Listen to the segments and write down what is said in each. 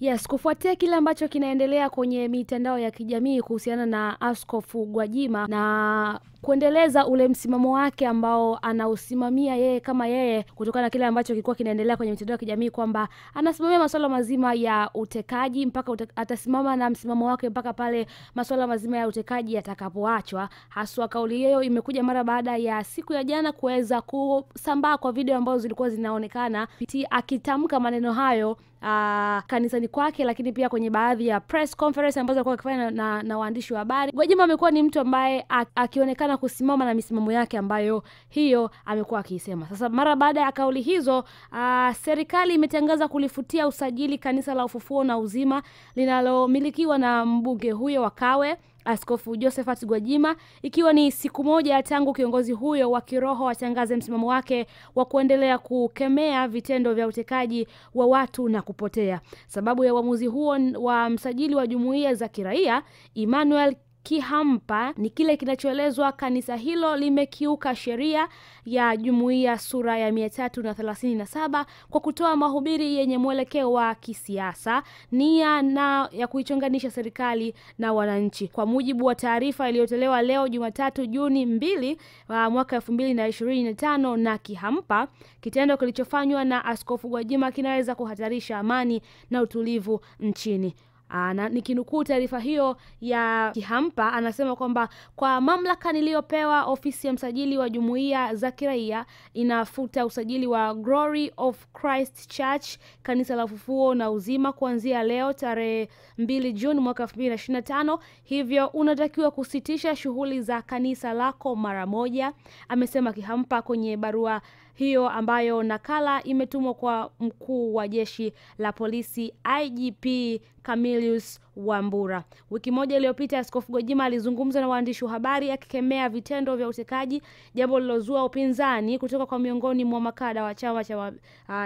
Yes, kufuatia kile ambacho kinaendelea kwenye mitandao ya kijamii kuhusiana na Askofu Gwajima na kuendeleza ule msimamo wake ambao anausimamia yeye kama yeye, kutokana na kile ambacho kilikuwa kinaendelea kwenye mitandao ya kijamii kwamba anasimamia masuala mazima ya utekaji mpaka atasimama na msimamo wake mpaka pale masuala mazima ya utekaji yatakapoachwa. Haswa kauli hiyo imekuja mara baada ya siku ya jana kuweza kusambaa kwa video ambazo zilikuwa zinaonekana akitamka maneno hayo kanisani kwake, lakini pia kwenye baadhi ya press conference ambazo alikuwa akifanya na waandishi wa habari. Gwajima amekuwa ni mtu ambaye akionekana kusimama na misimamo yake ambayo hiyo amekuwa akisema. Sasa mara baada ya kauli hizo, serikali imetangaza kulifutia usajili kanisa la Ufufuo na Uzima linalomilikiwa na mbunge huyo wa Kawe, Askofu Josephat Gwajima, ikiwa ni siku moja tangu kiongozi huyo wa kiroho atangaze msimamo wake wa kuendelea kukemea vitendo vya utekaji wa watu na kupotea. Sababu ya uamuzi huo wa msajili wa jumuiya za kiraia Emmanuel Kihampa ni kile kinachoelezwa kanisa hilo limekiuka sheria ya jumuiya sura ya 337 kwa kutoa mahubiri yenye mwelekeo wa kisiasa, nia na ya kuichonganisha serikali na wananchi. Kwa mujibu wa taarifa iliyotolewa leo Jumatatu Juni 2 mwaka 2025 na Kihampa, kitendo kilichofanywa na Askofu Gwajima kinaweza kuhatarisha amani na utulivu nchini. Na nikinukuu taarifa hiyo ya Kihampa, anasema kwamba kwa mamlaka niliyopewa, ofisi ya msajili wa jumuiya za kiraia inafuta usajili wa Glory of Christ Church, kanisa la Ufufuo na Uzima, kuanzia leo tarehe 2 Juni mwaka 2025. Hivyo unatakiwa kusitisha shughuli za kanisa lako mara moja, amesema Kihampa kwenye barua hiyo ambayo nakala imetumwa kwa mkuu wa jeshi la polisi IGP Camillus Wambura. Wiki moja iliyopita, Askofu Gwajima alizungumza na waandishi wa habari akikemea vitendo vya utekaji, jambo lilozua upinzani kutoka kwa miongoni mwa makada wa Chama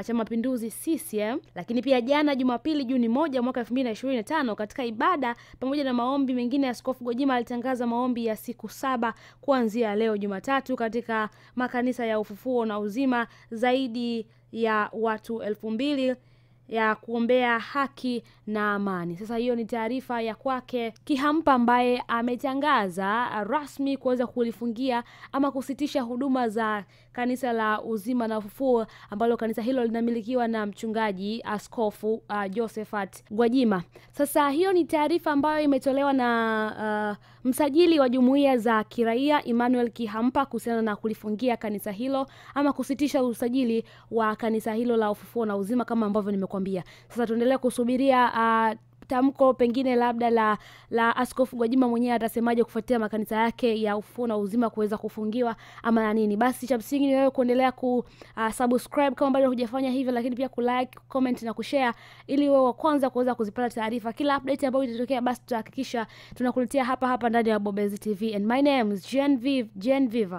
cha Mapinduzi CCM. Lakini pia jana Jumapili Juni 1 mwaka 2025, katika ibada pamoja na maombi mengine, Askofu Gwajima alitangaza maombi ya siku 7 kuanzia leo Jumatatu katika makanisa ya Ufufuo na Uzima, zaidi ya watu 2000 ya kuombea haki na amani. Sasa hiyo ni taarifa ya kwake Kihampa, ambaye ametangaza rasmi kuweza kulifungia ama kusitisha huduma za kanisa la Uzima na Ufufuo, ambalo kanisa hilo linamilikiwa na mchungaji Askofu Josephat Gwajima. Sasa hiyo ni taarifa ambayo imetolewa na msajili wa jumuiya za kiraia Emmanuel Kihampa kuhusiana na kulifungia kanisa hilo ama kusitisha usajili wa kanisa hilo la Ufufuo na Uzima, kama ambavyo nimekuambia. Sasa tuendelea kusubiria tamko pengine labda la Askofu Gwajima mwenyewe atasemaje kufuatia makanisa yake ya Ufufuo na Uzima kuweza kufungiwa ama na nini. Basi cha msingi ni wewe kuendelea subscribe kama bado hujafanya hivyo, lakini pia kulike, comment na kushare ili wewe wa kwanza kuweza kuzipata taarifa kila update ambayo itatokea. Basi tutahakikisha tunakuletea hapa ndani ya Bobezi TV, and my name is Genevieve.